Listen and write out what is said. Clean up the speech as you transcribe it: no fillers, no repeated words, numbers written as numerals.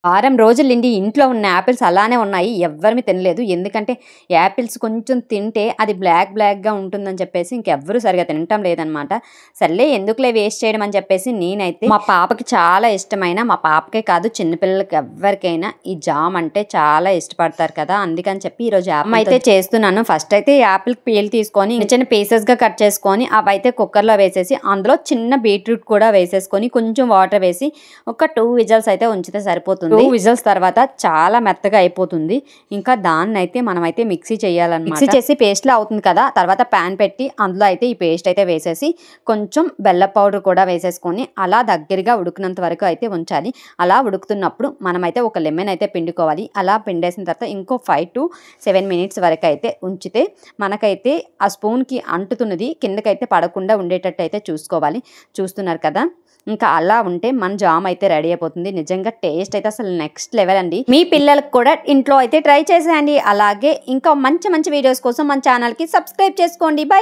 వారం రోజులుండి ఇంట్లో ఉన్న యాపిల్స్ అలానే ఉన్నాయి. ఎవ్వరిమి తినలేదు. ఎందుకంటే యాపిల్స్ కొంచెం తింటే అది బ్లాక్‌గా ఉంటుందని చెప్పేసి ఇంకెవ్వరు సరిగ్గా తినటం లేదనమాట. సర్లే ఎందుకులే వేస్ట్ చేయడం అని చెప్పేసి నేనైతే మా పాపకి చాలా ఇష్టమైన, మా పాపకే కాదు చిన్న పిల్లలకి ఎవ్వరికైనా ఈ జామ్ అంటే చాలా ఇష్టపడతారు కదా! అందుకని చెప్పి ఈరోజు జామ్ అయితే చేస్తున్నాను. ఫస్ట్ అయితే యాపిల్ పీల్ తీసుకొని చిన్న పీసెస్‌గా కట్ చేసుకొని అవైతే కుక్కర్‌లో వేసేసి అందులో చిన్న బీట్రూట్ కూడా వేసేసుకొని కొంచెం వాటర్ వేసి ఒక 2 విజిల్స్ అయితే ఉంచితే సరిపోతుంది. 2 విజిల్స్ తర్వాత చాలా మెత్తగా అయిపోతుంది. ఇంకా దాన్నైతే మనమైతే మిక్సీ చేయాలన్నమాట. మిక్సీ చేసి పేస్ట్‌లా అవుతుంది కదా! తర్వాత పాన్ పెట్టి అందులో అయితే ఈ పేస్ట్ అయితే వేసేసి కొంచెం బెల్లం పౌడర్ కూడా వేసేసుకొని అలా దగ్గరగా ఉడికినంత వరకు అయితే ఉంచాలి. అలా ఉడుకుతున్నప్పుడు మనమైతే ఒక లెమన్ అయితే పిండుకోవాలి. అలా పిండేసిన తర్వాత ఇంకో 5 to 7 మినిట్స్ వరకు అయితే ఉంచితే మనకైతే ఆ స్పూన్‌కి అంటుతున్నది కిందకైతే పడకుండా ఉండేటట్టు అయితే చూసుకోవాలి. చూస్తున్నారు కదా! ఇంకా అలా ఉంటే మన జామ్ అయితే రెడీ అయిపోతుంది. నిజంగా టేస్ట్ అయితే అసలు నెక్స్ట్ లెవెల్ అండి. మీ పిల్లలకు కూడా ఇంట్లో అయితే ట్రై చేసేయండి. అలాగే ఇంకా మంచి వీడియోస్ కోసం మన ఛానల్‌కి సబ్స్క్రైబ్ చేసుకోండి. బై.